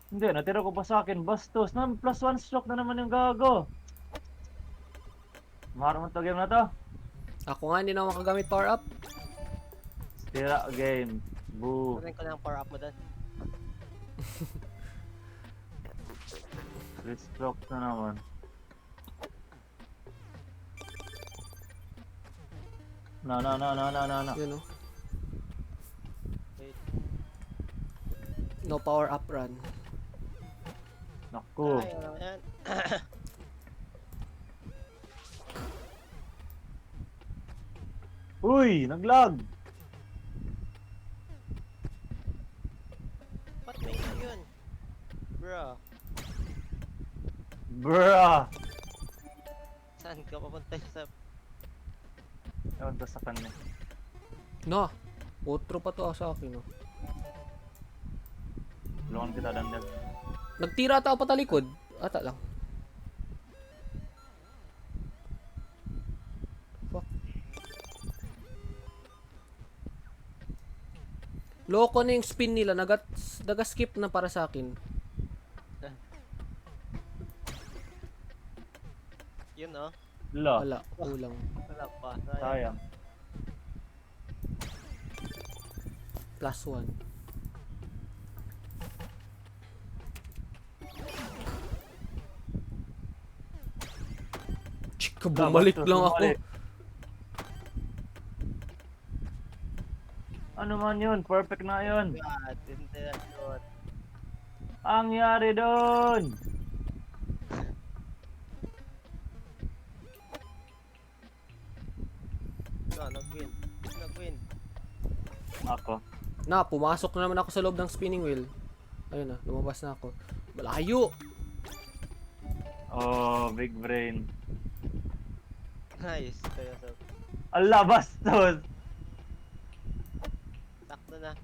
Hindi, natira ko pa sa akin. Bastos na, plus 1 stroke na naman yung gago. Mahal mo to game na to. Ako nga hindi na ako makagamit power up. Tira game. Boo. Kunin ko na ang power up mo doon. 3 stroke na naman. No. Yun o. Wait. No power up run. Naku. Ay, wala yan. Uy, naglag. Ba't may ina yun? Bro, Bruh. saan ka papunta sa... Ewan ko sa kanya. No. Outro pa to sa akin. Oh. Tulungan kita, Daniel. Nagtira ata ako patalikod. Ata lang. Fuck. Loko na yung spin nila. Naga-skip na para sa akin. Yun oh. Lo, Wala. Kulang. Wala pa. sayang. Plus 1. Chika, bumalik Bastos, lang ako. bumalik. Ano man yun? Perfect na yun. God, hindi na shot. Ang yari doon. No, nag-win. Nag-win. Ako. Na, pumasok na naman ako sa loob ng spinning wheel. Ayun na, lumabas na ako. Malayo! Oh, big brain. Nice. Kaya sa... Allah, bastos. Sakto na.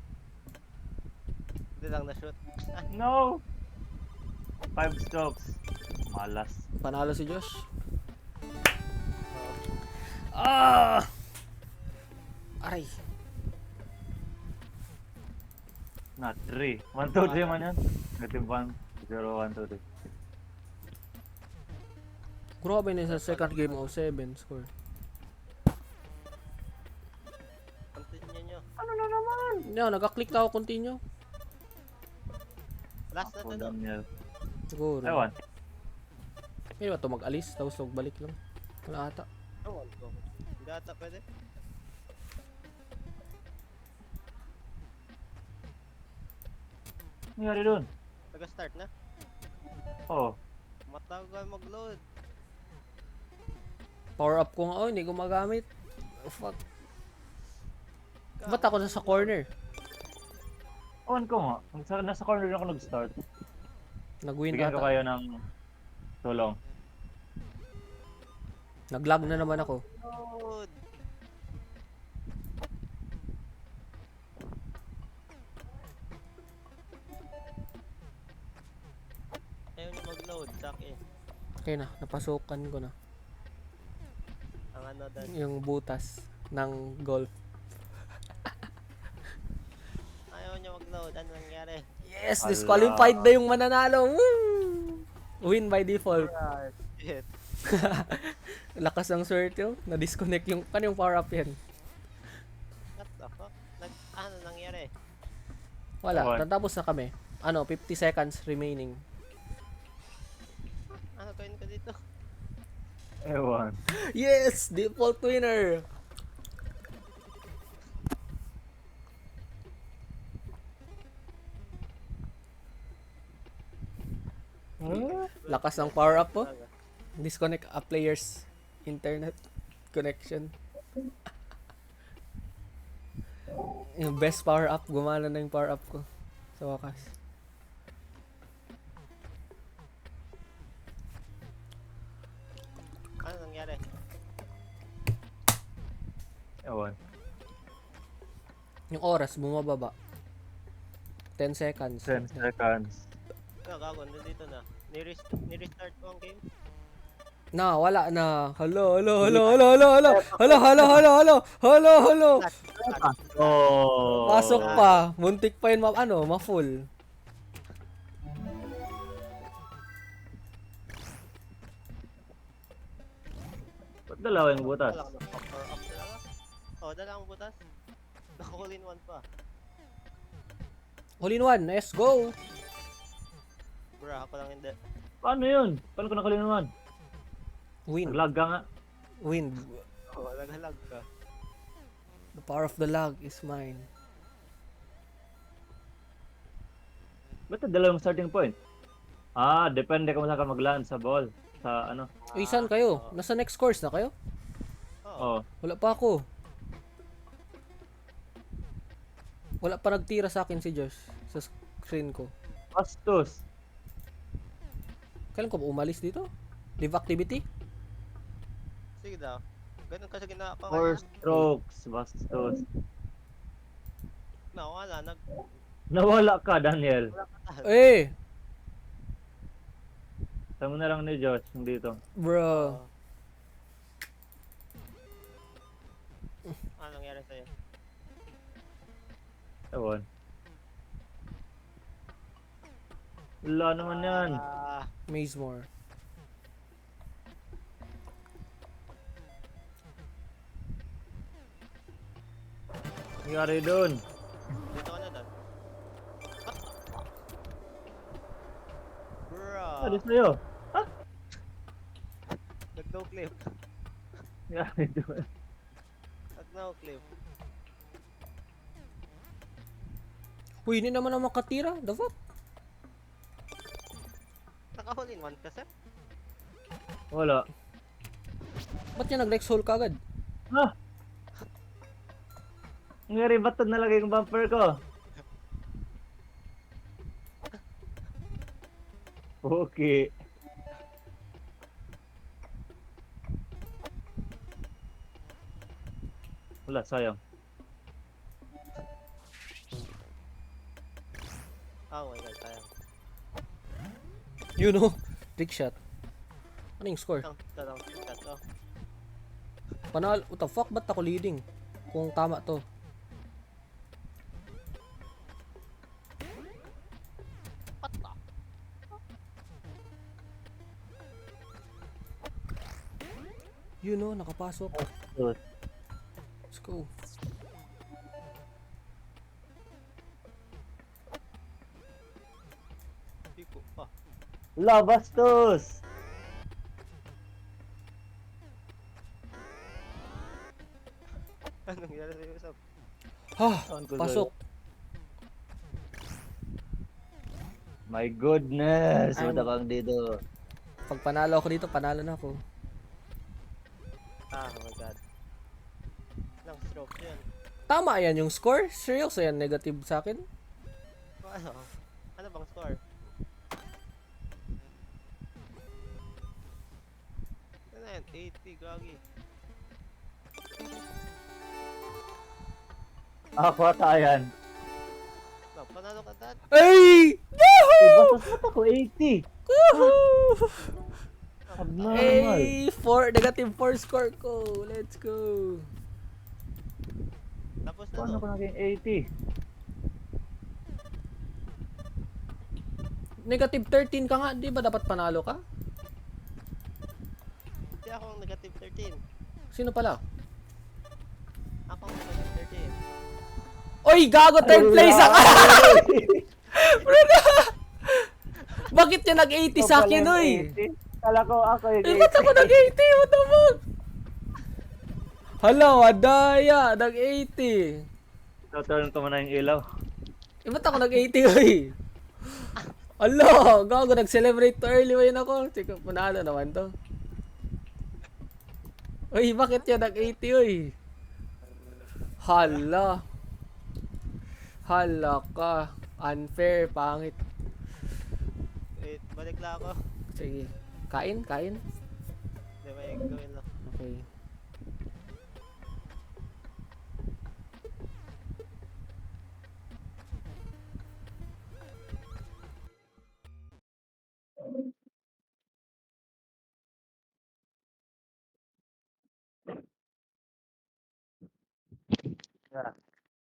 Hindi lang na-shoot. No. 5 strokes. Malas. Panalo si Josh. Oh. Ah! Aray. Not 3. 1, 2, 3 man yan. Negative 1, 0, 1, 2, 3. Grabe na sa second game of 7 score. Continue nyo. Ano na naman? No, nagka-click na ako continue. Last na Ako, to no? Daniel. Siguro. Ewan. Hindi ba ito mag-alis? Tapos balik lang. Wala ata. Ewan ko. Hindi ata pwede. Nangyari doon? Nag-start na. Oh. Matagal mag-load. Power up ko nga. Oh, hindi ko magamit. Oh, fuck. Ba't ako nasa corner? Ewan ko nga. Nasa corner na ako nag-start. Nag-win Bigyan ko ata. kayo ng tulong. Nag-lag na naman ako. Mag-load! Ayaw niya mag-load, sakin. Okay na, napasukan ko na. Ang ano doon. Yung butas ng golf. Ayaw niya mag-load, ano nangyari? Yes! Ala. Disqualified na yung mananalo! Woo! Win by default. Shit. Lakas ng swerte oh. Na-disconnect yung, ano yung power up yan? What the fuck? Ano nangyari? Wala, What? natapos na kami. Ano, 50 seconds remaining. Ano gawin ko dito? Ewan. Yes! Default winner! Lakas ng power up po. Disconnect a player's internet connection. Yung best power up, gumana na yung power up ko. Sa wakas. Ano nangyari? Ewan. Yung oras, bumababa. 10 seconds. 10 seconds. Ano gago, nandito na. Ni-restart ko ang game? Na, wala na. Hello, hello, hello, hello, hello, hello. Hello, hello, hello, hello. Hello, hello. Oh. Pasok pa. Muntik pa yun ma-full. Ba't dalawa yung butas? Wala ka na power up talaga. Oh, dalawang butas. Naka-all in one pa. All in one, let's go. Bra, ako lang hindi. Paano yun? Paano ko nakalimutan? Win, Naglag ka nga. win. Oh, naghalag ka. The power of the lag is mine. Ba't dalawang starting point? Ah, depende kung saan ka mag-land sa ball. Sa ano? Uy, saan kayo? Nasa next course na kayo? Oh. Oh. Wala pa ako. Wala pa nagtira sa akin si Josh sa screen ko. Bastos. Kailan ko ba umalis dito? Live activity? Sige daw. Ganun kasi ginagawa 4 strokes. Bastos. Na, wala. Nawala ka, Daniel. Eh, Tama na lang ni Josh yung dito. bro. Ano nangyari sa'yo? Ewan. Wala naman yan. Mazemore. Nangyari doon. Dito ka na doon. Bro. Ano sa'yo? Nag-no clip. Nangyari doon. Nag-no clip. Uy, hindi naman ako makatira. The fuck? Naka-all in one kasi? Wala. Ba't niya nag-next hole kagad? Ha? Nangyari, ba't ito nalagay yung bumper ko? Okay. Wala, sayang. Oh my god, sayang. You know, trick shot. Ano yung score? Talang shot, oh. Panalo. What the fuck? Ba't ako leading? Kung tama to. What the? You know, nakapasok. Good. Let's go. Di ko pa. Wala, bastos! Anong nangyari sa'yo, Sab? Ha! Saan ko Pasok. My goodness! I'm- Wala kang dito. Pag panalo ako dito, panalo na ako. Ah, oh my god. Ilang strokes yun? Tama yan yung score? Seryoso yan, negative sa akin? Ano? Ano bang score? Ano yan? 80, gagi. Ako ata yan. No, panalo ka dad. Ay! Basta sa ko 80. Woohoo! Abnormal. Ay, negative 4 score ko. Let's go. Tapos na Paano no. ko naging 80? Negative 13 ka nga, di ba dapat panalo ka? Hindi ako ang negative 13. Sino pala? Ako ang negative 13. Oy, gago, third place ako! Bakit niya nag-80 sa akin, oy? Kala ko ako yung Eh, ba't ako nag-80? What the fuck? Hala, wadaya, nag-80. Turn ko muna yung ilaw. Eh, ba't ako nag-80, oy? Hala, gago, nag-celebrate to early ba yun ako? Sige, panalo naman to. Uy, bakit niya nag-80, uy? Hala. Hala ka. Unfair, pangit. Wait, balik lang ako. Sige. Kain? Kain? Hindi, may gawin lang. Okay. Yeah.